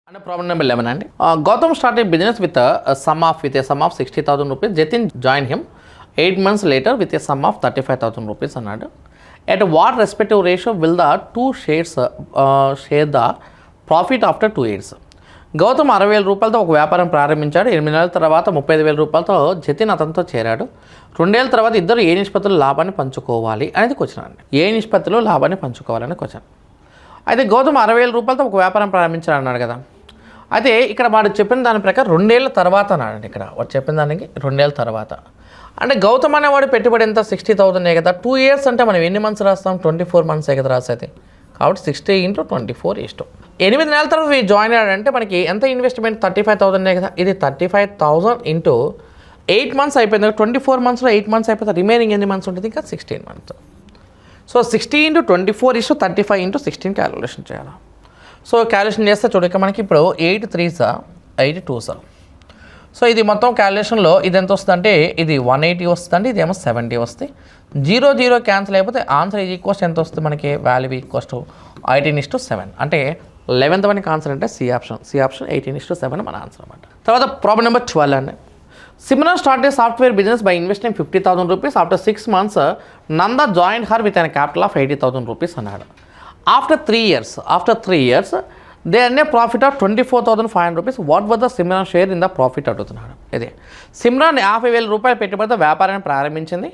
And problem number 11 and Gautam started business with a sum of 60,000 rupees. Jatin joined him 8 months later with a sum of 35,000 rupees. At what respective ratio will the two shares share the profit after 2 years? Gautam 60,000 రూపాయలతో ఒక వ్యాపారం ప్రారంభించాడు. 8 నెలల తర్వాత 35,000 రూపాయలతో జతిన్ అతనితో చేరాడు. 2 ఏళ్ల తర్వాత ఇద్దరు ఏ నిష్పత్తిలో లాభాన్ని పంచుకోవాలి అనేది క్వశ్చన్ అండి. ఏ నిష్పత్తిలో లాభాన్ని పంచుకోవాలని క్వశ్చన్. అయితే గౌతమ్ 60,000 రూపాయలతో ఒక వ్యాపారం ప్రారంభించాడు అన్నాడు కదా. అయితే ఇక్కడ వాడు చెప్పిన దాని ప్రకారం 2 ఏళ్ల తర్వాత అన్నాడు. ఇక్కడ వాడు చెప్పిన దానికి 2 ఏళ్ల తర్వాత అంటే గౌతమ్ అనేవాడు పెట్టుబడి ఎంత 60,000 కదా. 2 ఇయర్స్ అంటే మనం ఎన్ని మంత్స్ రాస్తాం? 24 మంత్స్ కదా రాసేది. కాబట్టి 60 × 24 ఇష్టం. 8 నెలల తర్వాత వీడు జాయిన్ అయ్యాడంటే మనకి ఎంత ఇన్వెస్ట్మెంట్ 35,000 కదా. ఇది 35,000 × 8 మంత్స్ అయిపోయింది. 24 మంత్స్లో 8 మంత్స్ అయిపోతే రిమైనింగ్ ఎన్ని మంత్స్ ఉంటుంది? ఇంకా 16 మంత్స్. సో 60 × 24 = 35 × 16 క్యాలిక్యులేషన్ చేయాలి. సో క్యాలిక్యులేషన్ చేస్తే చూడక మనకి ఇప్పుడు 8 3s 8 2s. సో ఇది మొత్తం క్యాలిక్యులేషన్లో ఇది ఎంత వస్తుందంటే ఇది 180 వస్తుందండి, ఇదేమో 70 వస్తుంది. 0 0 క్యాన్సిల్ అయిపోతే ఆన్సర్ ఈక్వల్స్ ఎంత వస్తుంది మనకి? Value equals to 18:7. అంటే 11th మనకి ఆన్సర్ అంటే సి ఆప్షన్. 18:7 మన ఆన్సర్ అనమాట. తర్వాత ప్రాబ్లం నెంబర్ 12 అండి. Simran started a software business by investing 50,000 rupees. After 6 months, Nanda joined her with a capital of 80,000 rupees. After 3 years, they earned a profit of 24,500 rupees. What was the Simran share in the profit? ఇదే సిమ్రాన్ 50,000 రూపాయలు పెట్టుబడితో వ్యాపారాన్ని ప్రారంభించింది.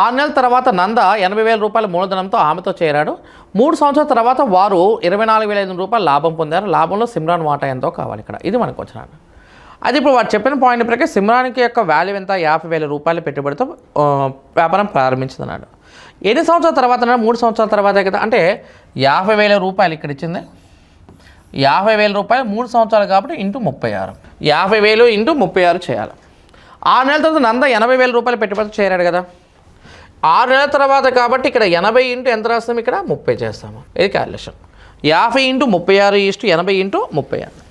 6 నెలల తర్వాత నంద 80,000 రూపాయల మూలధనంతో ఆమెతో చేరాడు. 3 సంవత్సరాల తర్వాత వారు 24,500 రూపాయలు లాభం పొందారు. లాభంలో సిమ్రాన్ వాటా ఎంతో కావాలి ఇక్కడ. ఇది మనకు వచ్చినాడు. అది ఇప్పుడు వాడు చెప్పిన పాయింట్ ప్రకారం సిమ్రాన్కి యొక్క వాల్యూ ఎంత? 50,000 రూపాయల పెట్టుబడితో వ్యాపారం ప్రారంభించింది అన్నాడు. ఎన్ని సంవత్సరాల తర్వాత? 3 సంవత్సరాల తర్వాతే కదా. అంటే 50,000 రూపాయలు ఇక్కడ ఇచ్చింది. 50,000 రూపాయలు 3 సంవత్సరాలు కాబట్టి ఇంటూ 36. 50,000 ఇంటూ 36 చేయాలి. 6 నెలల తర్వాత నంద 80,000 రూపాయలు పెట్టుబడితో చేరాడు కదా. 6 నెలల తర్వాత కాబట్టి ఇక్కడ 80 ఇంటూ ఎంత రాస్తాము? ఇక్కడ 30 చేస్తాము. ఇది క్యాలిక్యులేషన్. 50 × 36 = 80 × 36.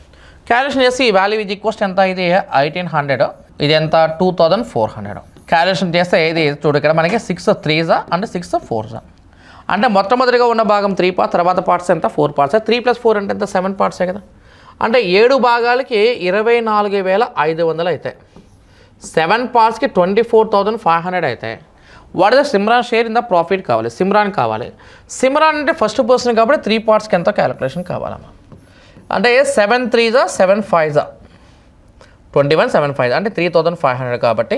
క్యాలిక్యులేషన్ చేసి ఈ వాల్యూ ఇది ఈక్వల్స్ ఎంత? ఇది 1800. ఇది ఎంత? 2400. క్యాలిక్యులేషన్ చేస్తే ఇది చూడు ఇక్కడ మనకి 6 3s అంటే 6 4s. అంటే మొట్టమొదటిగా ఉన్న భాగం 3 పార్ట్స్, తర్వాత పార్ట్స్ ఎంత? 4 పార్ట్స్. 3 + 4 అంటే ఎంత? 7 పార్ట్సే కదా. అంటే 7 భాగాలకి 24,500 అవుతాయి. 7 పార్ట్స్కి 24,500 అవుతాయి. What is the Simran share in the profit కావాలి. సిమ్రాన్ కావాలి. సిమ్రాన్ అంటే ఫస్ట్ పర్సన్ కాబట్టి 3 పార్ట్స్కి ఎంతో క్యాలిక్యులేషన్ కావాలమ్మా. అంటే 7 3s 7 5s 21 7 5 అంటే 3,500 కాబట్టి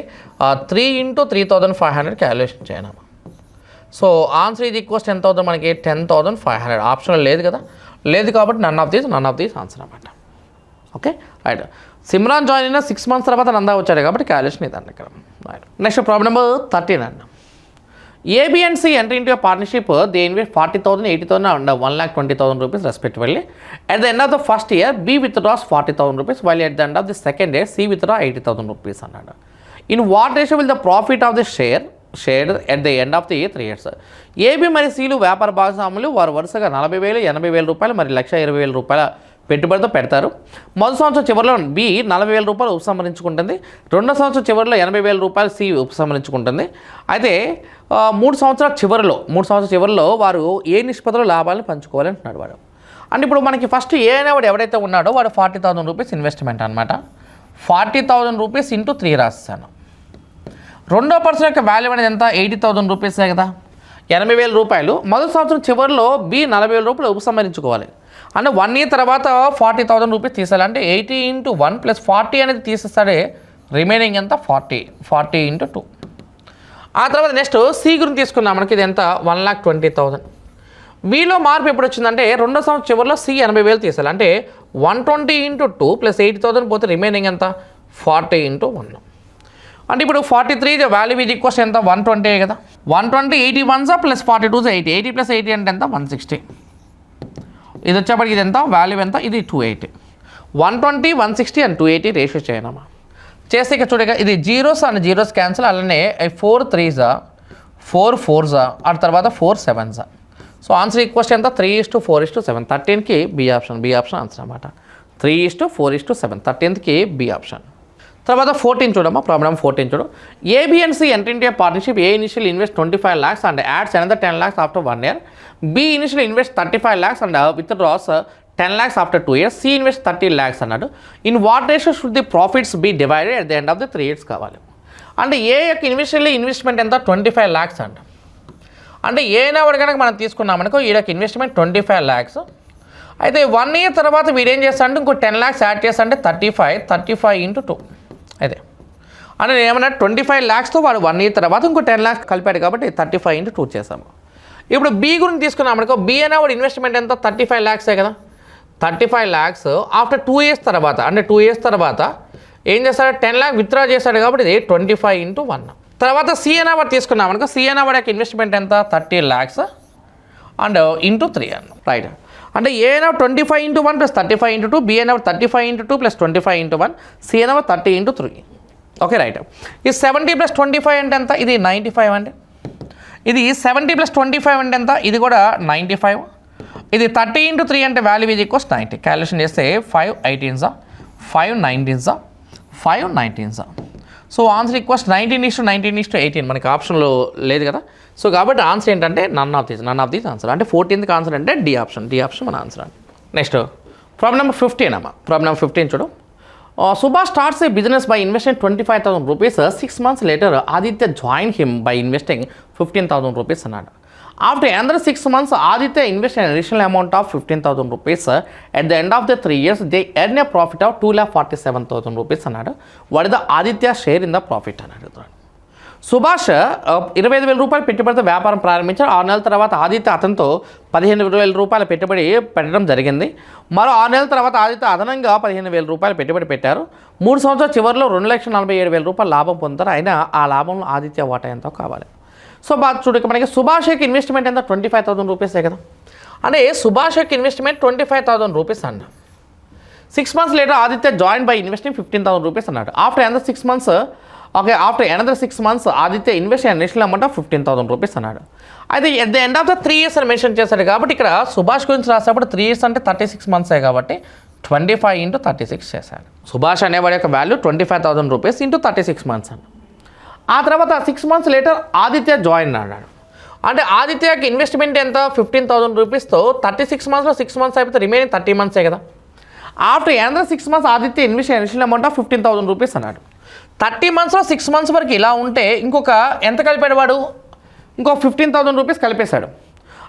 3 × 3,500 క్యాలిక్యులేషన్ చేయనమ్మా. సో ఆన్సర్ ఇది ఈక్వల్స్ ఎంత అవుతుంది మనకి? 10,500. ఆప్షన్ లేదు కదా, లేదు కాబట్టి నన్ ఆఫ్ దీస్ ఆన్సర్ అనమాట. Okay right. సిమ్రాన్ జాయిన్ అయిన 6 మంత్స్ తర్వాత నందా వచ్చాడు కాబట్టి క్యాలిక్యులేషన్ ఇదండి ఇక్కడ. నెక్స్ట్ ప్రాబ్లం నెంబర్ 13 అండి. A, B and C enter into a partnership. They invest 40,000, 80,000 and 1,20,000 rupees respectively. At the end of the first year, B withdraws 40,000 rupees, while at the end of the second year, C withdraws 80,000 rupees. In what ratio will the profit of the share shared at the end of the year 3 years? AB మరియు Cలు వ్యాపార భాగస్వాములు. వారు వరుసగా 40,000, 80,000 రూపాయలు మరి 1,20,000 రూపాయల పెట్టుబడితో పెడతారు. మొదటి సంవత్సరం చివరిలో B 40,000 రూపాయలు ఉపసంహరించుకుంటుంది. రెండో సంవత్సరం చివరిలో 80,000 రూపాయలు C ఉపసంహరించుకుంటుంది. అయితే 3 సంవత్సరాల చివరిలో వారు ఏ నిష్పత్తిలో లాభాలను పంచుకోవాలి అంటున్నాడు వాడు. అంటే ఇప్పుడు మనకి ఫస్ట్ ఏ అనేవాడు ఎవడైతే ఉన్నాడో వాడు 40,000 రూపీస్ ఇన్వెస్ట్మెంట్ అనమాట. 40,000 రూపీస్ ఇంటూ 3 రాస్తాను. రెండో పర్సన్ యొక్క వాల్యూ అనేది ఎంత? 80,000 రూపీసే కదా. 80,000 రూపాయలు. మొదటి సంవత్సరం చివరిలో B 40,000 రూపాయలు ఉపసంహరించుకోవాలి. అంటే 1 year తర్వాత 40,000 రూపీస్ తీసాలి. అంటే 80 × 1 + 40 అనేది తీసేస్తాడే. రిమైనింగ్ ఎంత? 40 × 2. ఆ తర్వాత నెక్స్ట్ C గురించి తీసుకున్నాం. మనకి ఇది ఎంత? 1,20,000. వీలో మార్పు ఎప్పుడు వచ్చిందంటే రెండో సంవత్సరం చివరిలో C 80,000 తీసాలి. అంటే 120 × 2 + 80,000 పోతే రిమైనింగ్ ఎంత? 40 × 1. అంటే ఇప్పుడు 43 వాల్యూ ఇది ఈక్వల్స్ ఎంత? 120 కదా. 120 81s + 42s 80. 80 + 80 అంటే ఎంత? 160. ఇది వచ్చేప్పటికి ఇది ఎంత? వాల్యూ ఎంత? ఇది 280. 120 160 and 280 రేషియో చేయనమ్మా. చేస్తే ఇక్కడ చూడగా ఇది జీరోస్ అండ్ జీరోస్ క్యాన్సిల్. అలానే 4 3s 4 4s ఆ తర్వాత 4 7s. సో ఆన్సర్ ఈక్వల్స్ ఎంత? 3:4:7. 13కి బి ఆప్షన్ ఆన్సర్ అనమాట. 3:4:7. 13కి బి ఆప్షన్. తర్వాత 14 చూడమ్మా. ప్రాబ్లం 14 చూడు. A, B and C enter into a partnership. A initially invest 25 lakhs and adds another 10 lakhs after 1 year. B initially invests 35 lakhs and withdraws 10 lakhs after 2 years. C invest 30 lakhs అన్నాడు. In what ratio should the profits be divided at the end of the 3 years కావాలి. అంటే ఏ యొక్క investment ఎంత 25 lakhs అంట. అంటే ఏనా వాడు కనుక మనం తీసుకున్నామనుకో ఈ యొక్క ఇన్వెస్ట్మెంట్ 25 lakhs. అయితే 1 year తర్వాత వీడేం చేస్తాడంటే ఇంకో 10 lakhs యాడ్ చేస్తాడంటే 35 into 2. అయితే అంటే ఏమన్నా 25 lakhsతో వాడు 1 year తర్వాత ఇంకో 10 lakhs కలిపాడు కాబట్టి 35 into 2 చేసాము. ఇప్పుడు బి గురించి తీసుకున్నామనుకో బి అయినా వాడు ఇన్వెస్ట్మెంట్ ఎంత 35 lakhsే కదా. 35 lakhs ఆఫ్టర్ 2 years తర్వాత అంటే 2 years తర్వాత ఏం చేస్తాడు 10 lakh విత్డ్రా చేశాడు కాబట్టి ఇది 25 into 1. తర్వాత సి అయినా వాడు తీసుకున్నామనుకో సి అయినా వాడి యొక్క ఇన్వెస్ట్మెంట్ ఎంత 30 lakhs అండ్ ఇంటూ 3 అన్న రైట్. అంటే ఏ అయినా 25 into 1 ప్లస్ 35 into 2, బి అయినా 35 into 2 ప్లస్ 25 into 1, సి అయినా 30 into 3. Okay right. ఈ 70 + 25 అంటే ఎంత ఇది 95 అండి. ఇది 70 + 25 అంటే ఎంత ఇది కూడా 95. ఇది 30 into 3 అంటే వాల్యూ ఈజ్ ఈక్వల్స్ 90. క్యాలిక్యులేషన్ చేస్తే 5 18s 5 19s 5 19s. So answer equals 19:18 మనకి ఆప్షన్లో లేదు కదా. సో కాబట్టి ఆన్సర్ ఏంటంటే నన్ ఆఫ్ దీస్ ఆన్సర్. అంటే 14th ఆన్సర్ అంటే డి ఆప్షన్ మన ఆన్సర్ అండి. నెక్స్ట్ ప్రాబ్లం నెంబర్ 15 అమ్మా. ప్రాబ్లం నెంబర్ 15 చూడు. Subhash starts a business by investing 25,000 rupees. 6 months later, Aditya joined him by investing 15,000 rupees అన్నాడు. After another 6 months, Aditya invested an additional amount of 15,000 rupees. At the end of the 3 years, they earned a profit of 2,47,000 rupees అన్నాడు. What is the Aditya share in the profit అన్నాడు. సుభాష్ 25,000 రూపాయలు పెట్టుబడితో వ్యాపారం ప్రారంభించారు. 6 నెలల తర్వాత ఆదిత్య అతనితో 15,000 రూపాయల పెట్టుబడి పెట్టడం జరిగింది. మరో 6 నెలల తర్వాత ఆదిత్య అదనంగా 15,000 రూపాయలు పెట్టుబడి పెట్టారు. 3 సంవత్సరాల చివరిలో 2,47,000 రూపాయలు లాభం పొందుతారు. అయినా ఆ లాభంలో ఆదిత్య వాటా ఎంతో కావాలి. సో చూడక మనకి సుభాష్ యొక్క ఇన్వెస్ట్మెంట్ ఎంత 25,000 రూపీసే కదా. అంటే సుభాష్ యొక్క ఇన్వెస్ట్మెంట్ 25,000 రూపీస్ అన్న. 6 months later Aditya join by investing 15,000 rupees అన్నాడు. After another 6 months Aditya invest initial amount of 15,000 rupees అన్నాడు. అయితే at the end of the 3 years అని మెన్షన్ చేశాడు కాబట్టి ఇక్కడ సుభాష్ గురించి రాసేటప్పుడు 3 years అంటే 36 months కాబట్టి 25 into 36 చేశాడు. సుభాష్ అనేవాడి యొక్క వాల్యూ 25,000 రూపీస్ ఇంటూ 36 months అన్న. ఆ తర్వాత 6 months later ఆదిత్య జాయిన్ అన్నాడు. అంటే ఆదిత్యకి ఇన్వెస్ట్మెంట్ ఎంత 15,000 రూపీస్తో 36 monthsలో 6 months అయిపోతే రిమైనింగ్ 30 monthsే కదా. After another 6 months Aditya invest initial amount of 15,000 rupees అన్నాడు. 30 monthsలో 6 months వరకు ఇలా ఉంటే ఇంకొక ఎంత కలిపాడు వాడు ఇంకో 15,000 రూపీస్ కలిపేశాడు.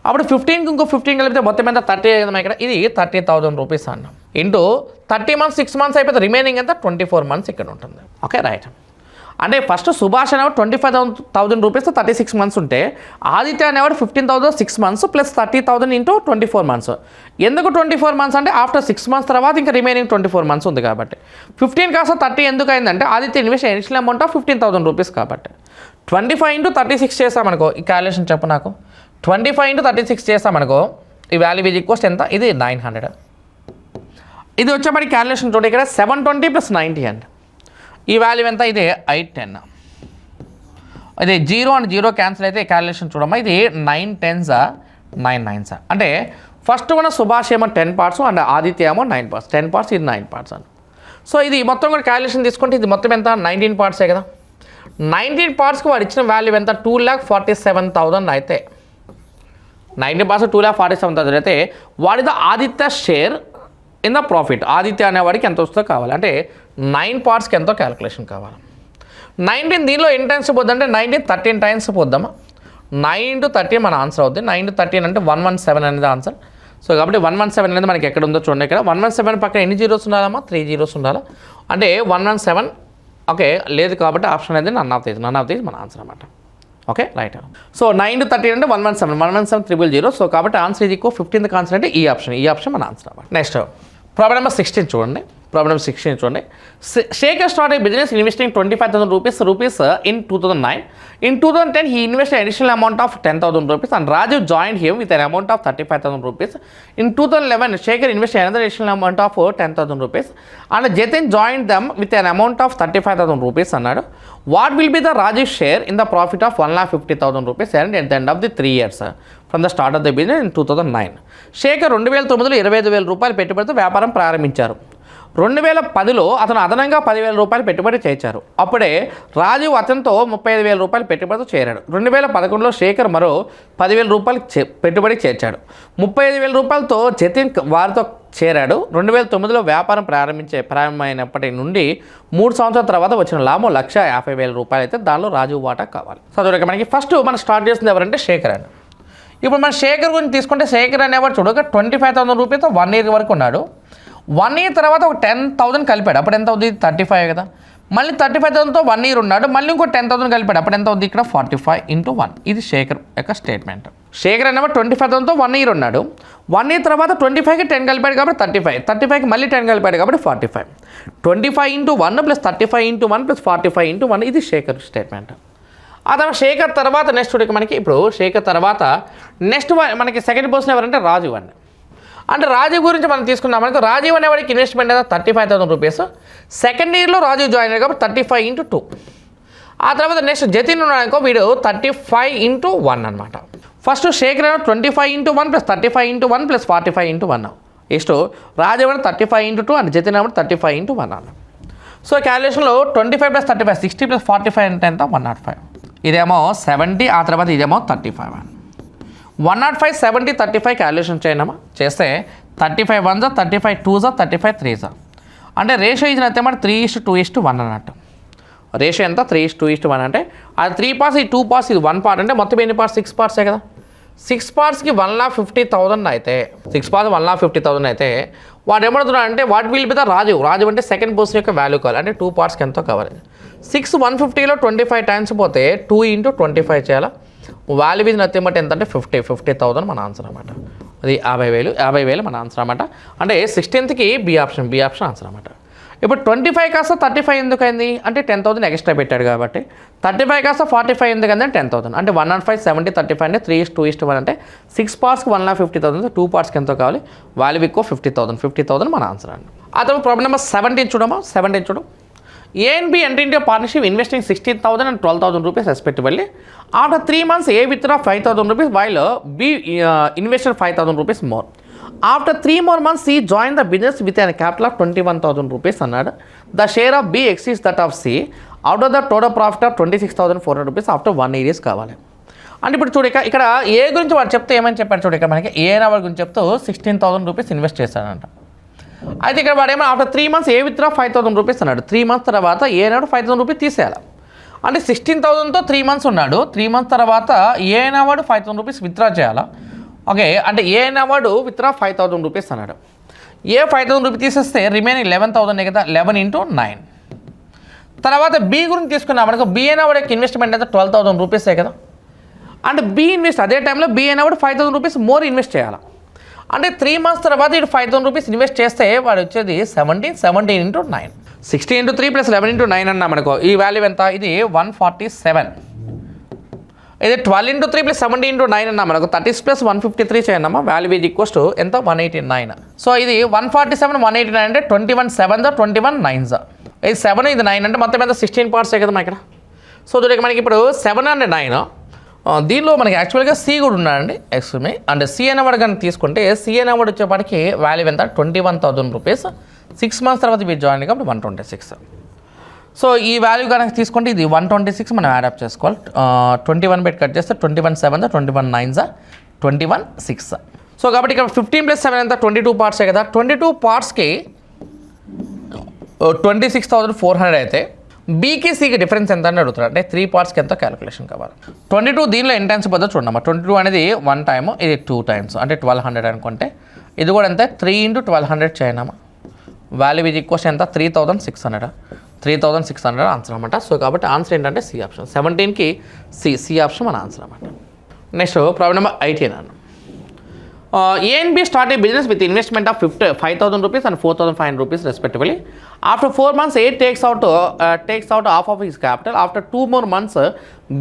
అప్పుడు 15కి ఇంకో 15 కలిపితే మొత్తం ఎంత 30 కదా ఇక్కడ. ఇది 30,000 రూపీస్ అన్న ఇంటూ 30 months 6 months అయిపోతే రిమైనింగ్ ఎంత 24 months ఇక్కడ ఉంటుంది. Okay right. అంటే ఫస్ట్ సుభాష్ అనేవాడు 25,000 రూపీస్తో 36 months ఉంటే ఆదిత్య అనేవాడు 15,000 6 months ప్లస్ 30,000 ఇంటూ 24 months. ఎందుకు 24 months అంటే ఆఫ్టర్ 6 months తర్వాత ఇంకా రిమైనింగ్ 24 months ఉంది కాబట్టి. 15 కాస్త 30 ఎందుకు అయిందంటే Aditya invest initial amount of 15,000 rupees కాబట్టి. 25 into 36 చేసామనుకో ఈ క్యాలిక్యులేషన్ చెప్పు నాకు. 25 into 36 చేసామనుకో ఈ వాల్యూ ఈజ్ ఈక్వల్స్ ఎంత ఇది 900. ఇది వచ్చేప్పటి క్యాలిక్యులేషన్ చూడండి ఇక్కడ 720 + 90 అండి. ఈ వాల్యూ ఎంత ఇది 810. ఇది 0 and 0 క్యాన్సిల్ అయితే క్యాలిక్యులేషన్ చూడమ్మా. ఇది 9 10s 9 9s అంటే ఫస్ట్ మన సుభాష్ ఏమో 10 parts అండ్ ఆదిత్య ఏమో 9 parts. 10 parts ఇది 9 parts అని. సో ఇది మొత్తం కూడా క్యాలిక్యులేషన్ తీసుకుంటే ఇది మొత్తం ఎంత 19 partsే కదా. 19 partsకి వాడు ఇచ్చిన వాల్యూ ఎంత 2,47,000 అయితే 19 parts 2,47,000 అయితే వాడిది Aditya share in the profit. Aditya అనేవాడికి ఎంత వస్తుందో కావాలి. అంటే 9 partsకి ఎంతో క్యాలిక్యులేషన్ కావాలి. 19 దీనిలో ఎన్ని టైమ్స్ పోద్ది అంటే 19 13 times పోద్దామా. 9 into 13 మన ఆన్సర్ అవుతుంది. 9 into 13 అంటే 117 అనేది ఆన్సర్. సో కాబట్టి 117 అనేది మనకి ఎక్కడ ఉందో చూడండి. ఇక్కడ 117 పక్కన ఎన్ని జీరోస్ ఉండాలమ్మా 3 zeros ఉండాలి. అంటే 117 ఓకే లేదు కాబట్టి ఆప్షన్ అనేది నన్ ఆఫ్ దీస్ మన ఆన్సర్ అన్నమాట. Okay right. సో 9 into 13 అంటే 117 300. సో కాబట్టి ఆన్సర్ ఇది ఎక్కువ 15th ఆన్సర్ అంటే ఈ ఆప్షన్ మన ఆన్సర్ అన్నమాట. నెక్స్ట్ ప్రాబ్లం నెంబర్ 16 చూడండి. Shekhar started a business investing 25,000 rupees in 2009. In 2010, he invested an additional amount of 10,000 rupees and Rajiv joined him with an amount of 35,000 rupees. In 2011, Shekhar invested another additional amount of 10,000 rupees and Jatin joined them with an amount of 35,000 rupees అన్నాడు. What will be the Rajiv share in the profit of 1,50,000 rupees earned at the end of the 3 years from the start of the business in 2009? Shekhar 2009లో 25,000 రూపాయలు పెట్టుబడితో వ్యాపారం ప్రారంభించారు. 2010లో అతను అదనంగా 10,000 రూపాయలు పెట్టుబడి చేర్చారు. అప్పుడే రాజీవ్ అతనితో 35,000 రూపాయలు పెట్టుబడితో చేరాడు. 2011లో శేఖర్ మరో 10,000 రూపాయలు పెట్టుబడి చేర్చాడు. 35,000 రూపాయలతో జతిన్ వారితో చేరాడు. 2009లో వ్యాపారం ప్రారంభమైనప్పటి నుండి 3 సంవత్సరాల తర్వాత వచ్చిన లాభం 1,50,000 రూపాయలు అయితే దానిలో రాజీవ్ వాటా కావాలి. సో చూడక మనకి ఫస్ట్ మనం స్టార్ట్ చేసింది ఎవరంటే శేఖర్ అండి. ఇప్పుడు మన శేఖర్ గురించి తీసుకుంటే శేఖర్ అనేవాడు చూడక 25,000 రూపాయలతో 1 year వరకు ఉన్నాడు. 1 year తర్వాత ఒక 10,000 కలిపాడు. అప్పుడు ఎంత అవుతుంది? 35 కదా. మళ్ళీ 35,000తో 1 year ఉన్నాడు. మళ్ళీ ఇంకో 10,000 కలిపాడు. అప్పుడు ఎంత అవుతుంది? ఇక్కడ 45 × 1. ఇది శేఖర్ యొక్క స్టేట్మెంట్. శేఖర్ అనేవాడు 25,000తో 1 year ఉన్నాడు. 1 year తర్వాత 25కి 10 కలిపాడు కాబట్టి 35. 35కి మళ్ళీ 10 కలిపాడు కాబట్టి 45. 25 × 1 + 35 × 1 + 45 × 1 ఇది శేఖర్ స్టేట్మెంట్. ఆ తర్వాత శేఖర్ తర్వాత నెక్స్ట్ మనకి ఇప్పుడు శేఖర్ తర్వాత నెక్స్ట్ మనకి సెకండ్ పర్సన్ ఎవరంటే రాజీవ్ అండి. అంటే రాజీవ్ గురించి మనం తీసుకున్నాం అనుకో, రాజీవ్ అనేవాడికి ఇన్వెస్ట్మెంట్ అయితే 35,000 రూపీస్. సెకండ్ ఇయర్లో రాజీవ్ జాయిన్ అయ్యాడు కాబట్టి 35 × 2. ఆ తర్వాత నెక్స్ట్ జతిన్ ఉన్నాడనుకో, వీడు 35 × 1 అనమాట. First Shekhar 25 × 1 + 35 × 1 + 45 × 1. Next Rajiv 35 × 2 and Jatin 35 × 1 అన్న. సో క్యాలిక్యులేషన్లో 25 + 35 60 + 45 అంటే ఎంత? 105. ఇదేమో 70, ఆ తర్వాత ఇదేమో 35 అని. 105, 70, 35 క్యాలిక్యులేషన్ చేయనమా చేస్తే 35 1 35 2 35 3 అంటే రేషియో ఇచ్చిన అయితే మాట 3:2:1 అన్నట్టు. రేషియో ఎంత? 3:2:1 అంటే అది 3 parts, ఇది 2 parts, ఇది 1 part అంటే మొత్తం ఎన్ని పార్ట్స్? 6 parts కదా. 6 partsకి 1,50,000 అయితే 6 parts 1,50,000 అయితే వాడు ఏమడుతున్నాడు అంటే what will be the Rajiv అంటే సెకండ్ పర్సన్ యొక్క వాల్యూ కావాలి. అంటే 2 partsకి ఎంతో కావాలి? 6 150లో 25 times పోతే 2 × 25 చేయాలా. వాల్యూ ఇది నథింగ్ బట్ ఎంత అంటే 50,000 మన ఆన్సర్ అనమాట. అది 50,000 మన ఆన్సర్ అనమాట. అంటే 16th బి ఆప్షన్ ఆన్సర్ అనమాట. ఇప్పుడు 25 కాస్త 35 ఎందుకైంది అంటే 10,000 ఎక్స్ట్రా పెట్టాడు కాబట్టి. 35 కాస్త 45 ఎందుకంటే 10,000 అంటే 105, 70, 35 అంటే 3:2:1 అంటే 6 partsకి 1,50,000 2 partsకి ఎంతో కావాలి? వాల్యూ ఎక్కువ 50,000 మన ఆన్సర్ అండి. ఆ తర్వాత ప్రాబ్లం నెంబర్ 17 చూడమా. 17 చూడు. A and B enter into a partnership investing 16,000 and 12,000 rupees respectively. After 3 months, A withdraw 5,000 rupees while B invested 5,000 rupees more. After 3 more months, C joined the business with a capital of 21,000 rupees. The share of B exceeds that of C. Out of the total profit of 26,400 rupees after 1 year is కావాలి. అంటే ఇప్పుడు చూడ ఇక్కడ ఏ గురించి వాడు చెప్తే ఏమని చెప్పారు చూడ, ఇక్కడ మనకి ఏ వాడి గురించి చెప్తూ 16,000 రూపీస్ ఇన్వెస్ట్ చేశాడంట. అయితే ఇక్కడ వాడు ఏమో ఆఫ్టర్ 3 months ఏ విత్డ్రా 5,000 రూపీస్ అన్నాడు. 3 months తర్వాత ఏ నాడు 5,000 రూపీస్ తీసేయాలి. అంటే 16,000తో 3 months ఉన్నాడు. 3 months తర్వాత ఏ వాడు 5,000 రూపీస్ విత్డ్రా చేయాలా. ఓకే, అంటే ఏ వాడు విత్డ్రా 5,000 రూపీస్ అన్నాడు. ఏ 5,000 రూపీస్ తీసేస్తే రిమైనింగ్ 11,000 కదా. 11 × 9. తర్వాత బి గురించి తీసుకున్నాం మనకు. బి వాడి యొక్క ఇన్వెస్ట్మెంట్ అయితే 12,000 రూపీసే కదా. అంటే బి ఇన్వెస్ట్ అదే టైంలో బి వాడు 5,000 రూపీస్ మోర్ ఇన్వెస్ట్ చేయాలి. అంటే 3 months తర్వాత ఇటు 5,000 రూపీస్ ఇన్వెస్ట్ చేస్తే వాడు వచ్చేది 17 × 9. 60 × 3 + 11 × 9 అన్నా మనకు. ఈ వాల్యూ ఎంత? ఇది 147. ఇది 12 × 3 + 17 × 9 అన్నా మనకు. 30 + 153 చేయనమ్మా. వాల్యూ ఈజ్ ఈక్వల్స్ టు ఎంత? 189. సో ఇది 147 189 అంటే 21 7 21 9. ఇది 7 ఇది 9 అంటే మొత్తం ఎంత? 16 parts కదా ఇక్కడ. సో చూడక మనకి ఇప్పుడు 7 and 9 దీనిలో మనకి యాక్చువల్గా సి కూడా ఉన్నాడండి. Excuse me. అంటే సి అనేవాడు కానీ తీసుకుంటే సి అనేవాడు వచ్చేప్పటికి వాల్యూ ఎంత? 21,000 రూపీస్. 6 months తర్వాత మీరు జాయిన్ కాబట్టి 126. సో ఈ వాల్యూ కనుక తీసుకుంటే ఇది 126 మనం యాడప్ చేసుకోవాలి. 21 పెట్టి కట్ చేస్తే 21 7 21 9 21 6. సో కాబట్టి ఇక్కడ 15 + 7 ఎంత? 22 parts కదా. 22 partsకి 26,400 అయితే బీకి సికి డిఫరెన్స్ ఎంత అని అడుగుతారు. అంటే 3 partsకి ఎంతో క్యాలిక్యులేషన్ కావాలి. 22 దీనిలో ఇంటెన్స్ పద్ధతి చూడమ్మా. 22 అనేది 1 time, ఇది 2 times అంటే 1,200 అనుకుంటే ఇది కూడా ఎంత? 3 × 1,200 చేయనమ్మా. వాల్యూ ఈజ్ ఈక్వల్స్ ఎంత? 3,600. 3,600 ఆన్సర్ అనమాట. సో కాబట్టి ఆన్సర్ ఏంటంటే సి ఆప్షన్. 17కి సి ఆప్షన్ మన ఆన్సర్ అనమాట. నెక్స్ట్ ప్రాబ్లం నెంబర్ 18 అన్న. A and B start a business with investment of 5,000 rupees and 4,500 rupees respectively. After 4 months, A takes out half of his capital. After 2 more months,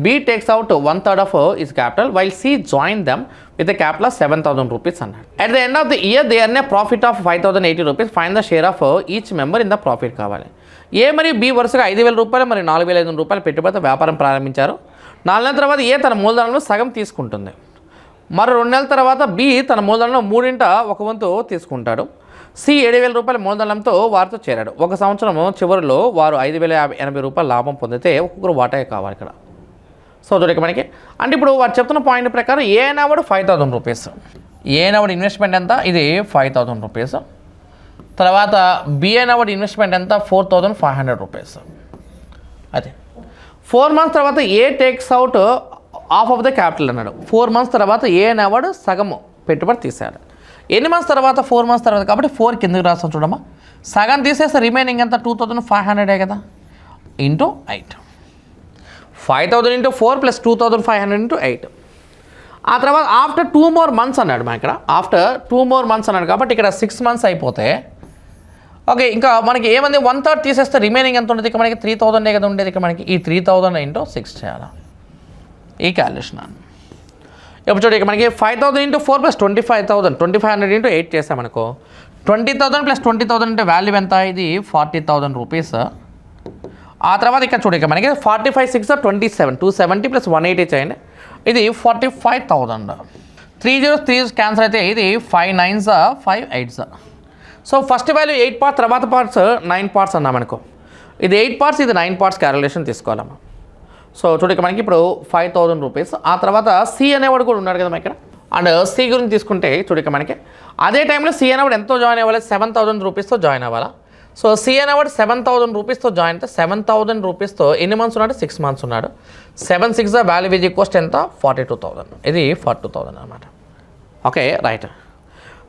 B takes out 1/3 of his capital, while C joined them with a capital of 7,000 rupees. At the end of the year, they earn a profit of 5,080 rupees. Find the share of each member in the profit కావాలి. A మరియు B వరుసగా 5,000 రూపాయలు మరియు 4,500 రూపాయలు పెట్టుబడితో వ్యాపారం ప్రారంభించారు. 4 నెలల తర్వాత A తన మూలధనంలో సగం తీసుకుంటుంది. మరో 2 నెలల తర్వాత బి తన మూలధనంలో 1/3 తీసుకుంటాడు. సి 7,000 రూపాయల మూలధనంతో వారితో చేరాడు. 1 సంవత్సరం చివరిలో వారు 5,080 రూపాయల లాభం పొందితే ఒక్కొక్కరు వాటా కావాలి ఇక్కడ. సో చూడక మనకి అంటే ఇప్పుడు వారు చెప్తున్న పాయింట్ ప్రకారం ఏ అనేవాడు 5,000 రూపీస్. ఏ అనేవాడు ఇన్వెస్ట్మెంట్ ఎంత? ఇది 5,000 రూపీస్. తర్వాత బి అనేవాడు ఇన్వెస్ట్మెంట్ ఎంత 4500 రూపీస్. అదే 4 మంత్స్ తర్వాత A takes out half of the capital అన్నాడు. 4 మంత్స్ తర్వాత ఏ అనేవాడు సగము పెట్టుబడి తీశాడు. ఎన్ని మంత్స్ తర్వాత? 4 మంత్స్ తర్వాత కాబట్టి 4 కిందకి రాస్తాం చూడమ్మా. సగం తీసేస్తే రిమైనింగ్ ఎంత 2500 కదా ఇంటూ 8. 5000 into 4 plus 2500 into 8. ఆ తర్వాత ఆఫ్టర్ 2 more months అన్నాడు మా ఇక్కడ. ఆఫ్టర్ 2 more months అన్నాడు కాబట్టి ఇక్కడ 6 months అయిపోతే ఓకే. ఇంకా మనకి ఏమంది 1/3 తీసేస్తే రిమైనింగ్ ఎంత ఉంటుంది? ఇక్కడ మనకి 3000 కదా ఉండేది. ఇక్కడ మనకి ఈ 3000 ఇంటూ 6 చేయాలి ఈ క్యాలిక్యులేషన్. ఇప్పుడు చూడండి ఇక్కడ మనకి 5000 ఇంటూ 4 ప్లస్ 2500 ఇంటూ 8 చేసామనుకో 20,000 ప్లస్ 20,000 అంటే వాల్యూ ఎంత? ఇది 40,000 రూపీస్. ఆ తర్వాత ఇక్కడ చూడండి ఇక్కడ మనకి 45 6 27 270 ప్లస్ 180 చేయండి. ఇది 45,000. 3 zeros క్యాన్సల్ అయితే ఇది 5 9s 5 8s. So first value 8 parts, తర్వాత పార్ట్స్ 9 parts అన్నామనుకో. ఇది 8 parts, ఇది 9 parts క్యాలిక్యులేషన్ తీసుకోవాలమ్మా. సో చూడక మనకి ఇప్పుడు 5000 రూపీస్. ఆ తర్వాత సి అనేవాడు కూడా ఉన్నాడు కదా ఇక్కడ. అండ్ సి గురించి తీసుకుంటే చూడక మనకి అదే టైంలో సి అనేవాడు ఎంతో జాయిన్ అవ్వాలి? 7000 రూపీస్తో జాయిన్ అవ్వాలా. సో సి అనేవాడు 7000 రూపీస్తో జాయిన్ అయితే 7000 రూపీస్తో ఎన్ని మంత్స్ ఉన్నాడు? 6 months ఉన్నాడు. 7 6 వాల్యూ ఈజ్ ఈక్వల్స్ ఎంత? 42,000. ఇది 42,000 అనమాట. Okay right.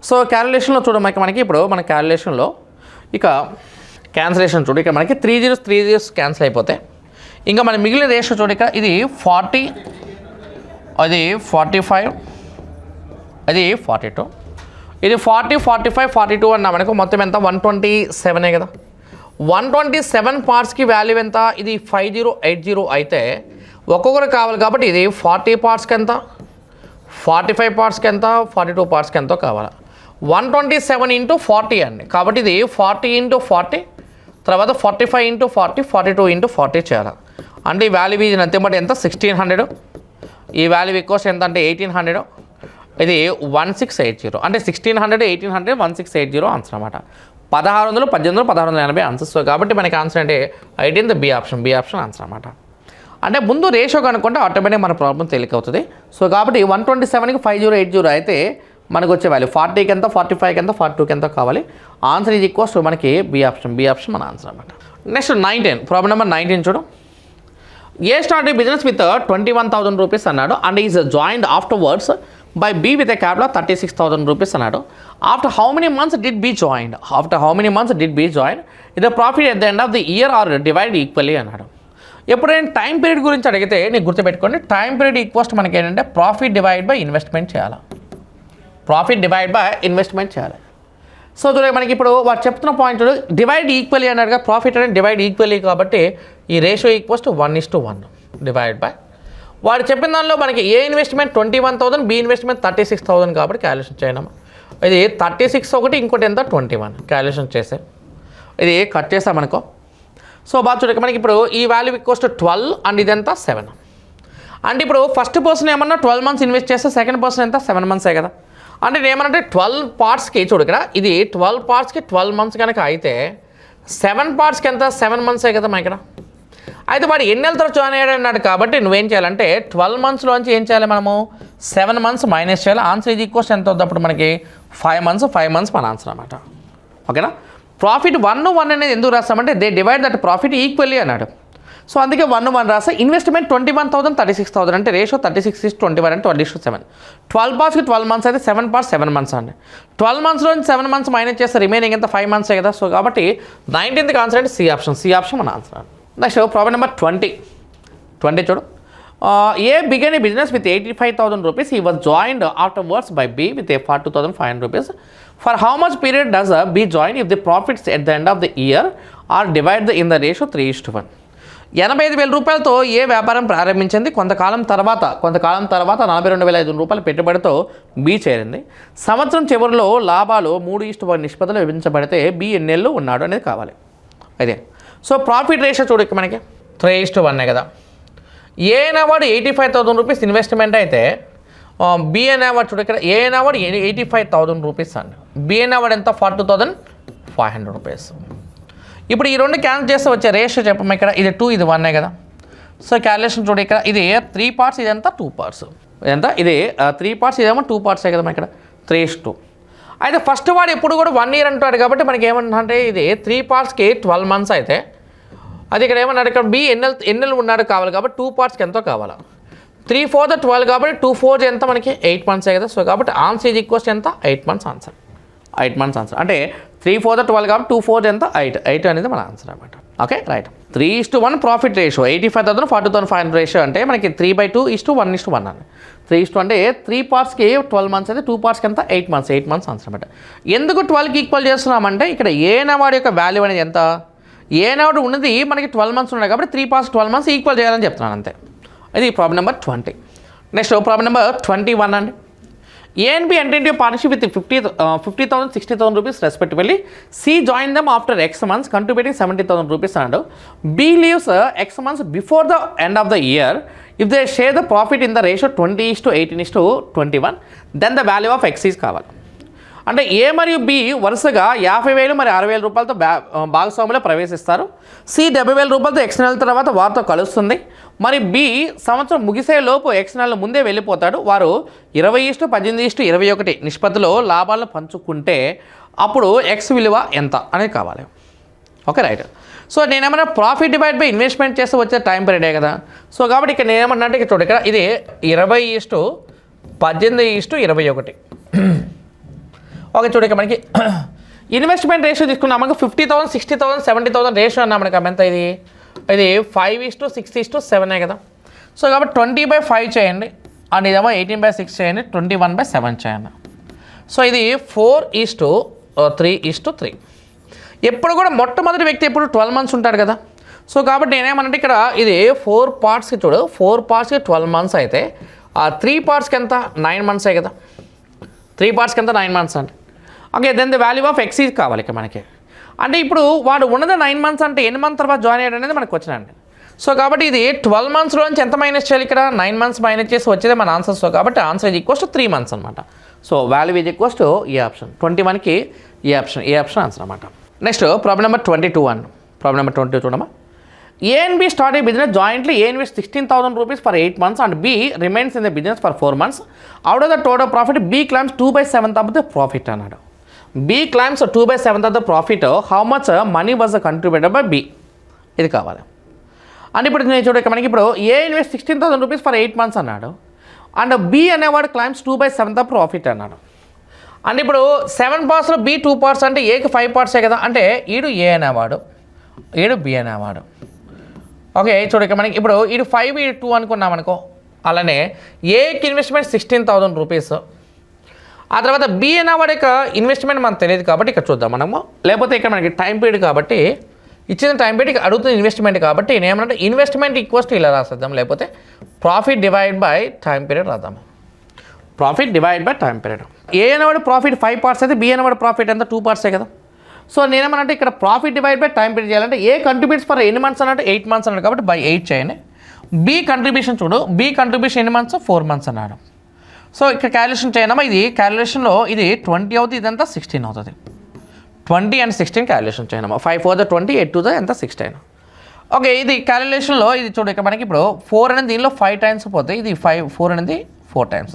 సో క్యాలిక్యులేషన్లో మనకి ఇప్పుడు మన క్యాలిక్యులేషన్లో ఇక క్యాన్సిలేషన్ చూడు. ఇక్కడ మనకి 3 zeros క్యాన్సిల్ అయిపోతే ఇంకా మన మిగిలిన రేషియో చూడు. ఇక్కడ ఇది 40, అది 45, అది 42, ఇది 40 45 42 అన్నా మనకు మొత్తం ఎంత? 127 కదా. 127 పార్ట్స్కి వాల్యూ ఎంత? ఇది 5080 అయితే ఒక్కొక్కరు కావాలి కాబట్టి ఇది 40 partsకి ఎంత, 45 partsకి ఎంత, 42 partsకి ఎంతో కావాలి. 127 ఇంటూ 40 అండి. కాబట్టి ఇది 40 ఇంటూ 40, తర్వాత 45 ఇంటూ 40, 42 ఇంటూ 40 చేయాలి. అంటే ఈ వాల్యూ ఇది అంతే బట్టి ఎంత? 1600. ఈ వాల్యూ ఈక్వల్స్ ఎంత అంటే 1800. ఇది 1680. అంటే 1600 1800 1680 ఆన్సర్ అనమాట. 1600 1800 1680 ఆన్సర్స్. కాబట్టి మనకి ఆన్సర్ అంటే 18th బి ఆప్షన్ ఆన్సర్ అనమాట. అంటే ముందు రేషియో కనుక్కుంటే ఆటోమేటిక్ మన ప్రాబ్లం తేలిక అవుతుంది. సో కాబట్టి 127కి 5080 అయితే మనకు వచ్చే వాల్యూ 40కి ఎంత, 45కి ఎంత, 42కి ఎంత కావాలి. ఆన్సర్ ఈజ్ ఈక్వల్స్ మనకి బి ఆప్షన్ మన ఆన్సర్ అనమాట. నెక్స్ట్ 19 ప్రాబ్లం నెంబర్ 19 చూడు. A start business with 21,000 rupees అన్నాడు and is joined afterwards by B with a capital of 36,000 rupees అన్నాడు. After how many months did B joined? ఇది profit at the end of the year are divide equally అన్నాడు. ఎప్పుడైనా time period గురించి అడిగితే నీకు గుర్తుపెట్టుకోండి, time period equals మనకి ఏంటంటే ప్రాఫిట్ డివైడ్ బై ఇన్వెస్ట్మెంట్ చేయాలి. సో చూడండి మనకి ఇప్పుడు వాడు చెప్తున్న పాయింట్ డివైడ్ ఈక్వల్లీ అన్నాడుగా. ప్రాఫిట్ అనేది డివైడ్ ఈక్వల్లీ కాబట్టి ఈ ratio equals to 1:1 divide by వాడు చెప్పిన దానిలో మనకి ఏ ఇన్వెస్ట్మెంట్ 21,000, బి ఇన్వెస్ట్మెంట్ 36,000 కాబట్టి క్యాలిక్యులేషన్ చేయడం. ఇది 36 ఒకటి, ఇంకోటి ఎంత 21 క్యాలిక్యులేషన్ చేసే ఇది కట్ చేసామనుకో. సో బాగా చూడక మనకి ఇప్పుడు ఈ వాల్యూ ఈక్వల్స్ టు 12 అండ్ ఇదంతా 7. అంటే ఇప్పుడు ఫస్ట్ పర్సన్ ఏమన్నా 12 months ఇన్వెస్ట్ చేస్తే సెకండ్ పర్సన్ ఎంత 7 months కదా. అంటే ఏమనంటే 12 partsకి చూడు ఇక్కడ ఇది 12 partsకి 12 months కనుక అయితే 7 partsకి ఎంత 7 months కదా మా ఇక్కడ. అయితే వాడు ఎన్ని నెలలతో జాయిన్ అయ్యాడు అన్నాడు కాబట్టి నువ్వేం చేయాలంటే 12 monthsలోంచి ఏం చేయాలి మనము 7 months మైనస్ చేయాలి. ఆన్సర్ ఇది ఈక్వల్స్ ఎంత అవుతుంది అప్పుడు మనకి 5 months మన ఆన్సర్ అనమాట. ఓకేనా. ప్రాఫిట్ 1 అనేది ఎందుకు రాస్తామంటే they divide that profit equally అన్నాడు. సో అందుకే 1 రాస్తా. ఇన్వెస్ట్మెంట్ 21,000 36,000 అంటే రేషియో 36:21 అంటే 20:7. 12 partsకి 12 months అయితే 7 parts 7 months అండి. 12 monthsలోంచి 7 months మైనస్ చేస్తే రిమైనింగ్ ఎంత 5 months కదా. సో కాబట్టి 19th ఆన్సర్ అంటే సి ఆప్షన్ మన ఆన్సర్. నెక్స్ట్ ప్రాబ్లం నెంబర్ 20 చూడు. A began a business with 85,000 rupees. He was joined afterwards by B with 42,500 rupees. For how much period does B join if the profits at the end of the year are divide in the ratio 3:1. 85,000 రూపాయలతో ఏ వ్యాపారం ప్రారంభించింది? కొంతకాలం తర్వాత 42,500 రూపాయల పెట్టుబడితో B చేరింది. సంవత్సరం చివరిలో లాభాలు 3:1 నిష్పత్తిలో విభజించబడితే బి ఎన్నేళ్ళు ఉన్నాడు అనేది కావాలి. అదే సో ప్రాఫిట్ రేషియో చూడు మనకి 3:1 కదా. ఏ అనేవాడు 85,000 రూపీస్ ఇన్వెస్ట్మెంట్ అయితే బి అనేవాడు చూడు ఇక్కడ ఏ అనేవాడు 85,000 రూపీస్ అండి. బి అనేవాడు ఎంత 42,500 రూపీస్. ఇప్పుడు ఈ రెండు క్యాన్సిల్ చేస్తే వచ్చే రేషియో చెప్పమ్మా ఇక్కడ ఇది 2 ఇది 1 కదా. సో క్యాలిక్యులేషన్ చూడు ఇక్కడ ఇది 3 parts ఇదంతా 2 parts. ఇదంతా ఇది 3 parts ఇదేమో 2 parts కదా ఇక్కడ 3:2. అయితే ఫస్ట్ వాడు ఎప్పుడు కూడా 1 year అంటాడు కాబట్టి మనకి ఏమంటే ఇది 3 partsకి 12 months అయితే అది ఇక్కడ ఏమన్నాడు ఇక్కడ బి ఎన్నెలు ఉన్నాడు కావాలి కాబట్టి 2 partsకి ఎంతో కావాలా 3/4 12 కాబట్టి 2/4 ఎంత మనకి 8 months కదా. సో కాబట్టి ఆన్సర్ ఈజ్ ఈక్వల్స్ ఎంత 8 months ఆన్సర్ 8 months ఆన్సర్ అంటే 3/4 12 కాబట్టి 2/4 ఎంత 8 అనేది మన ఆన్సర్ అనమాట. Okay right. 3:1 profit ratio 85,000 42,500 ratio అంటే మనకి 3/2:1:1 అని 3:2 అంటే 3 partsకి 12 months అయితే 2 partsకి ఎంత 8 months ఆన్సర్ అనమాట. ఎందుకు 12కి ఈక్వల్ చేస్తున్నామంటే ఇక్కడ ఏ నెంబర్ యొక్క వాల్యూ అనేది ఎంత ఏ నెంబర్ ఉన్నది మనకి 12 months ఉన్నాయి కాబట్టి 3 parts 12 months ఈక్వల్ చేయాలని చెప్తున్నాను అంతే. ఇది problem number 20. Next problem number 21 అండి. A and B entered into a partnership with 50,000, 60,000 rupees respectively. C joined them after X months, contributing 70,000 rupees. And B leaves X months before the end of the year. If they share the profit in the ratio 20:18:21, then the value of X is కావాలి. అంటే ఏ మరియు B వరుసగా 50,000 మరి 60,000 రూపాయలతో భాగస్వాములో ప్రవేశిస్తారు. C 70,000 రూపాయలతో X నెల తర్వాత వారితో కలుస్తుంది. మరి బి సంవత్సరం ముగిసే లోపు ఎక్స్ నెల ముందే వెళ్ళిపోతాడు. వారు 20:18:21 నిష్పత్తిలో లాభాలను పంచుకుంటే అప్పుడు ఎక్స్ విలువ ఎంత అనేది కావాలి. Okay right. సో నేనేమన్నా ప్రాఫిట్ డివైడ్ బై ఇన్వెస్ట్మెంట్ చేస్తే వచ్చే టైం పీరియడే కదా. సో కాబట్టి ఇక్కడ నేనేమన్నా అంటే చూడండి ఇక్కడ ఇది 20:18:21. ఓకే చూడ ఇక్కడ మనకి ఇన్వెస్ట్మెంట్ రేషియో తీసుకున్నాం మనకు 50,000, 60,000, 70,000 రేషియో అన్నా మనకి ఎంత ఇది 5:6:7 కదా. సో కాబట్టి 20/5 చేయండి అండ్ ఇదేమో 18/6 చేయండి 21/7 చేయండి. సో ఇది 4:3:3. ఎప్పుడు కూడా మొట్టమొదటి వ్యక్తి ఎప్పుడు 12 months ఉంటాడు కదా. సో కాబట్టి నేనేమనంటే ఇక్కడ ఇది 4 partsకి చూడు 4 partsకి 12 months అయితే ఆ 3 partsకి ఎంత 9 months కదా. 3 partsకి ఎంత 9 months అంటే okay. Then the value of X is కావాలి ఇక్కడ మనకి. అంటే ఇప్పుడు వాడు ఉన్నది 9 months అంటే ఎన్ని మంత్ తర్వాత జాయిన్ అయ్యాడు అనేది మనకు వచ్చినండి. సో కాబట్టి ఇది 12 monthsలోంచి ఎంత మైనస్ చేయాలి ఇక్కడ 9 months మైనస్ చేసి వచ్చేదే మన ఆన్సర్. సో కాబట్టి answer is equals to 3 months అనమాట. So value is equals to A option 21కి ఏ ఆప్షన్ ఆన్సర్ అనమాట. నెక్స్ట్ ప్రాబ్లం నెంబర్ 22 అండి. ప్రాబ్లం నెంబర్ 22 చూడమ్మా. A and B start a business jointly. A invests 16,000 rupees for 8 months and B remains in the business for 4 months. Out of the total profit, B claims 2/7 of the profit అన్నాడు. B claims 2/7 of the profit. How much money was contributed by B? ఇది కావాలి. And ఇప్పుడు నేను చూడ మనకి ఇప్పుడు A invest 16,000 rupees for 8 months అన్నాడు and B అనేవాడు క్లైమ్స్ 2/7 of profit అన్నాడు. అండ్ ఇప్పుడు 7 partsలో B 2 parts అంటే Aకి 5 parts కదా. అంటే ఈడు A అనేవాడు ఈడు B అనేవాడు. ఓకే చూడక మనకి ఇప్పుడు ఇది 5 ఇది 2 అనుకున్నాం అనుకో. అలానే ఏకి ఇన్వెస్ట్మెంట్ 16,000 రూపీస్. ఆ తర్వాత బి అనేవాడి యొక్క ఇన్వెస్ట్మెంట్ మనకు తెలియదు కాబట్టి ఇక్కడ చూద్దాం మనము. లేకపోతే ఇక్కడ మనకి టైం పీరియడ్ కాబట్టి ఇచ్చిన టైం పీరియడ్ అడుగుతున్న ఇన్వెస్ట్మెంట్ కాబట్టి నేనేమంటే ఇన్వెస్ట్మెంట్ ఈక్వల్స్ టు ఇలా రాసేద్దాం. లేకపోతే profit divide by time period రాద్దాము. Profit divide by time period. A అనేవాడు ప్రాఫిట్ 5 parts అయితే బి అనేవాడు ప్రాఫిట్ ఎంత 2 parts కదా. సో నేనేమనంటే ఇక్కడ profit divide by time period చేయాలంటే ఏ కంట్రిబ్యూట్స్ ఫర్ ఎన్ని మంత్స్ అన్నట్టు 8 months అన్నాడు కాబట్టి బై 8 చేయండి. బి కంట్రిబ్యూషన్ చూడు బి కంట్రిబ్యూషన్ ఎన్ని మంత్స్ 4 months అన్నాడు. సో ఇక్కడ క్యాలిక్యులేషన్ చేయనమా. ఇది క్యాలిక్యులేషన్లో ఇది 20 అవుతుంది ఇదంతా 16 అవుతుంది. 20 and 16 క్యాలిక్యులేషన్ చేయనమా. 5 4 20 8 2 ఎంత 16. ఓకే ఇది క్యాలిక్యులేషన్లో ఇది చూడు ఇక్కడ మనకి ఇప్పుడు 4 అనేది దీనిలో 5 times పోతే ఇది 4 అనేది 4 times.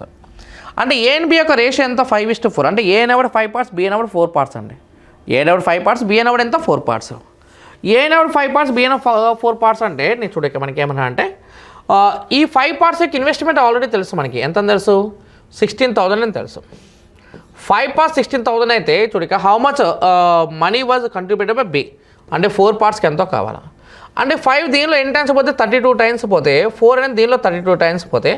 అంటే ఏ అండ్ బి యొక్క రేషియో ఎంత 5:4. అంటే ఏ అనేవాడు 5 parts బి అనేవాడు 4 parts అండి. ఏ అనేవాడు 5 parts బి అనేవాడు ఎంత 4 parts. ఏ అనేవాడు 5 parts బి అనేవాడు 4 parts అంటే నేను చూడక మనకి ఏమన్నా అంటే ఈ 5 parts యొక్క ఇన్వెస్ట్మెంట్ ఆల్రెడీ తెలుసు మనకి ఎంత తెలుసు 16,000 అని తెలుసు. 5 parts 16,000 అయితే చూడక how much money was contributed by B అంటే 4 partsకి ఎంతో కావాలా. అంటే 5 దీనిలో ఎన్ని టైమ్స్ పోతే 32 times పోతే 4 అనేది దీనిలో 32 times పోతే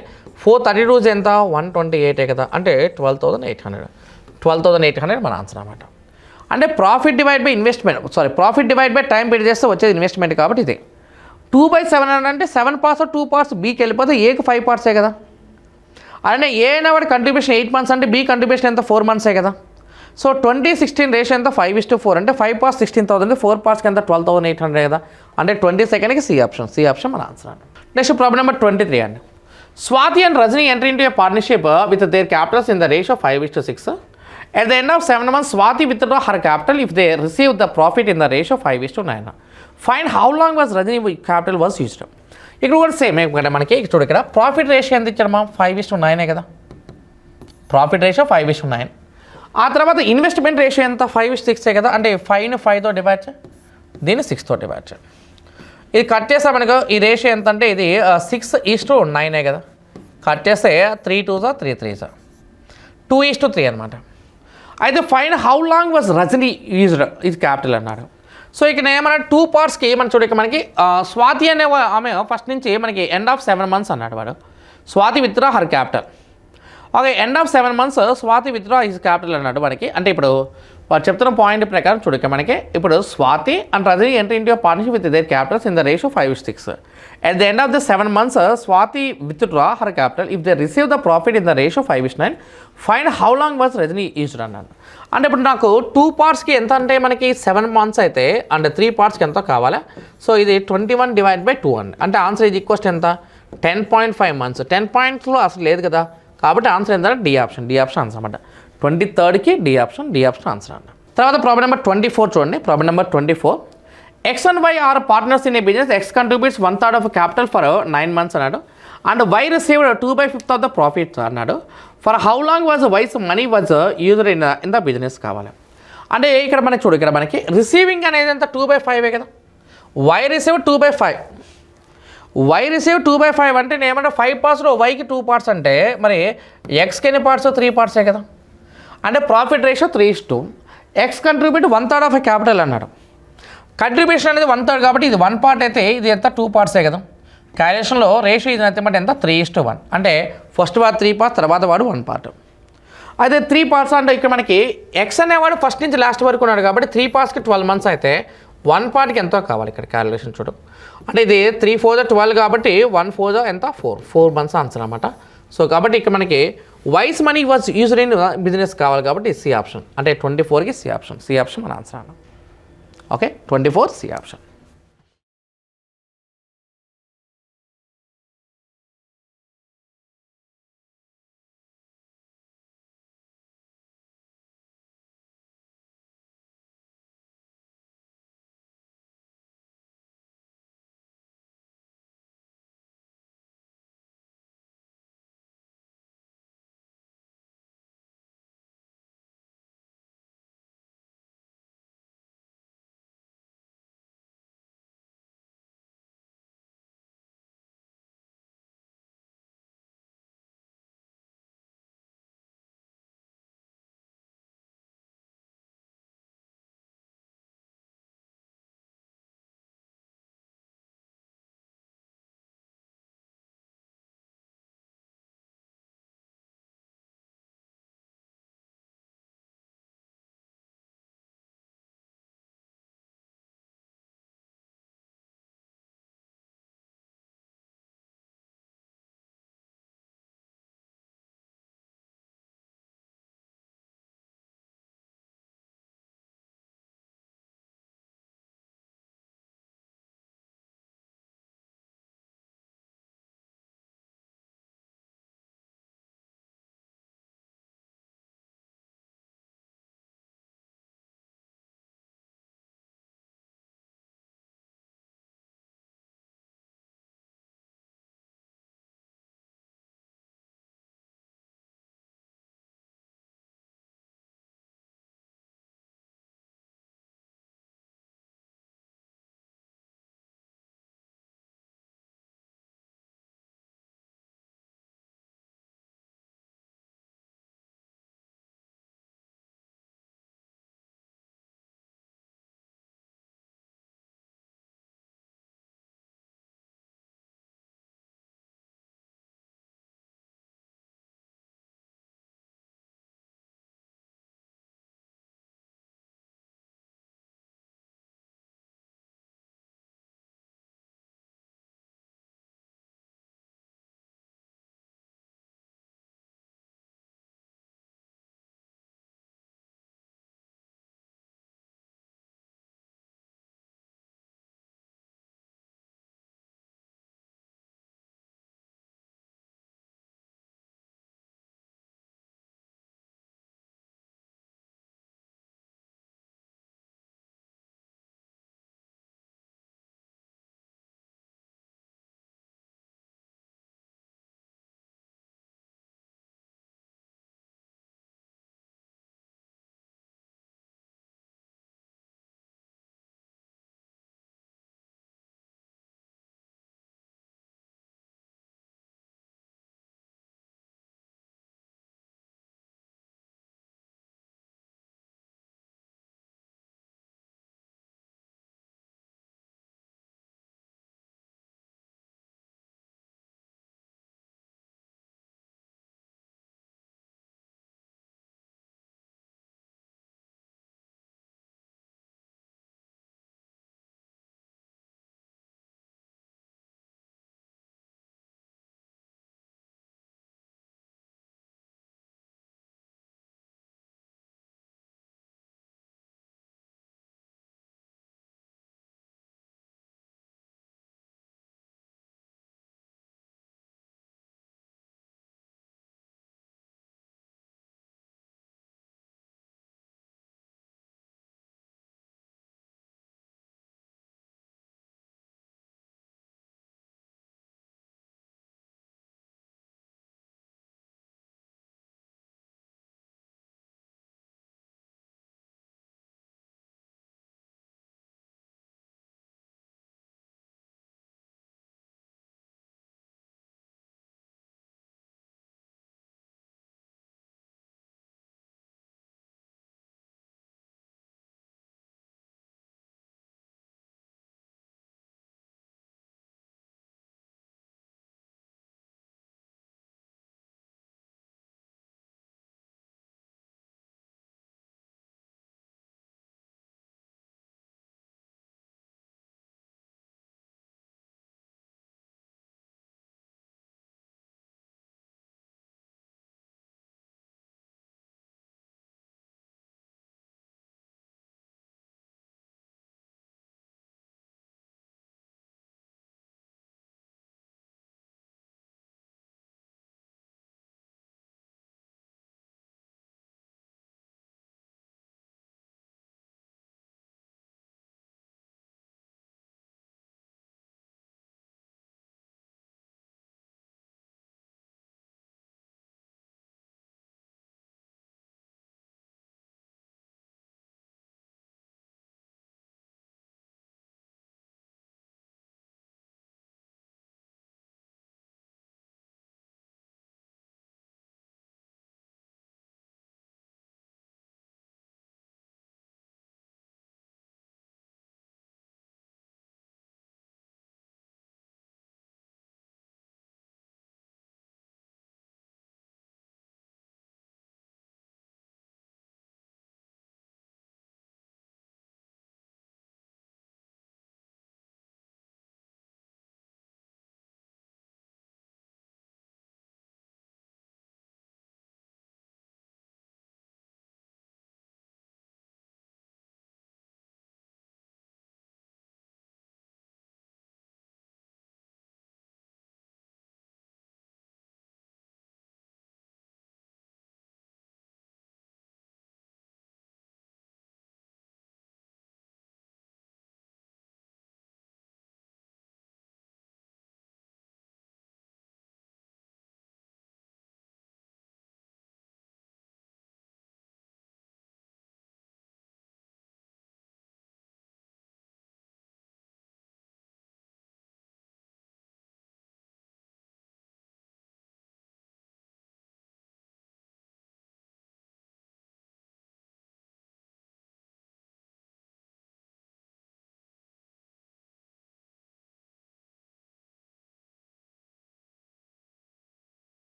4 32 ఎంత 128 కదా. అంటే 12,800 మన ఆన్సర్ అన్నమాట. అంటే profit divide by investment profit divide by time period చేస్తే వచ్చేది ఇన్వెస్ట్మెంట్ కాబట్టి ఇది 2/7 అంటే 7 parts 2 parts బీకి వెళ్ళిపోతే ఏకి 5 parts కదా. అలానే ఏ అనేవాడు కంట్రిబ్యూషన్ 8 months అంటే బీ కంట్రిబ్యూషన్ ఎంత 4 months కదా. సో 20-16 రేషియో ఎంత 5:4 అంటే 5 parts 16,000 4 partsకి ఎంత 12,800 కదా. అంటే 22కి సి ఆప్షన్ మన ఆన్సర్ అండి. నెక్స్ట్ ప్రాబ్లం నెంబర్ 23 అండి. Swathi and Rajani enter into a partnership with their capitals in the ratio 5:6. At the end of 7 months, Swati withdraw her capital if they receive the profit in the ratio 5:9. Find how long was Rajini capital was used. ఇక్కడ కూడా same కదా మనకి చూడు ఇక్కడ profit ratio ఎంత ఇచ్చారు మా 5:9 కదా. Profit ratio 5:9. ఆ తర్వాత ఇన్వెస్ట్మెంట్ రేషియో ఎంత 5:6 కదా, అంటే 5ని 5తో డివైడ్ చేయి, దీన్ని 6తో డివైడ్ చేయి. ఇది కట్ చేస్తే మనకు ఈ రేషియో ఎంత అంటే ఇది 6:9 కదా. కట్ చేస్తే 3 2s 3 3s 2:3 అనమాట. అయితే fine how long was Rajani used ఇది క్యాపిటల్ అన్నాడు. సో ఇక్కడ ఏమన్నా 2 పార్ట్స్కి మనం చూడక మనకి స్వాతి అనే ఆమె ఫస్ట్ నుంచి మనకి ఎండ్ ఆఫ్ 7 months అన్నాడు వాడు. Swathi withdraw her capital. Okay, end of 7 months Swathi withdraw his capital అన్నాడు మనకి. అంటే ఇప్పుడు వాడు చెప్తున్న పాయింట్ ప్రకారం చూడక మనకి ఇప్పుడు Swathi and Rajani enter into partnership with their capitals in the ratio 5:6. At the end of the 7 months Swathi withdraw her capital if they receive the profit in the ratio 5:9. Find how long was Rajani used అన్నాను. అంటే ఇప్పుడు నాకు 2 పార్ట్స్కి ఎంత అంటే మనకి 7 months అయితే and 3 పార్ట్స్కి ఎంతో కావాలా. సో ఇది 21 డివైడ్ బై 2 అండి. అంటే ఆన్సర్ ఇది ఈక్వల్స్ ఎంత 10.5 months. 10 pointsలో అసలు లేదు కదా, కాబట్టి ఆన్సర్ ఏంటంటే డి ఆప్షన్ ఆన్సర్ అనమాట. 23rdకి డి ఆప్షన్ ఆన్సర్ అన్న. తర్వాత ప్రాబ్లం నెంబర్ 24 చూడండి. Problem number 24. X and Y are partners in a business. X contributes 1/3 of capital for 9 months అన్నాడు. And Y received 2/5 of the profit అన్నాడు. For how long was Y's money was used in the business కావాలి. అంటే ఇక్కడ మనకి చూడు, ఇక్కడ మనకి receiving అనేది ఎంత 2/5 కదా. Y received 2/5. Y received 2/5 అంటే నేను ఏమంటే 5 partsలో Yకి 2 parts అంటే మరి Xకి ఎన్ని పార్ట్స్ 3 parts కదా. అంటే profit ratio 3:2. X contribute 1/3 of capital అన్నాడు. కంట్రిబ్యూషన్ అనేది 1/3 కాబట్టి ఇది 1 part అయితే ఇది ఎంత 2 parts కదా. క్యాలిక్యులేషన్లో రేషియో ఇది ఎంత 3:1. అంటే ఫస్ట్ వాడు 3 parts, తర్వాత వాడు 1 part. అయితే 3 parts అంటే ఇక్కడ మనకి ఎక్స్ అనేవాడు ఫస్ట్ నుంచి లాస్ట్ వరకు ఉన్నాడు కాబట్టి 3 partsకి 12 months అయితే 1 partకి ఎంతో కావాలి. ఇక్కడ క్యాలిక్యులేషన్ చూడు, అంటే ఇది 3 4 12 కాబట్టి 1 4 ఎంత 4 months ఆన్సర్ అనమాట. సో కాబట్టి ఇక్కడ మనకి Y's money was used in business కావాలి కాబట్టి సి ఆప్షన్. అంటే 24కి సి ఆప్షన్ మన ఆన్సర్ అన్న. Okay, 24 C option.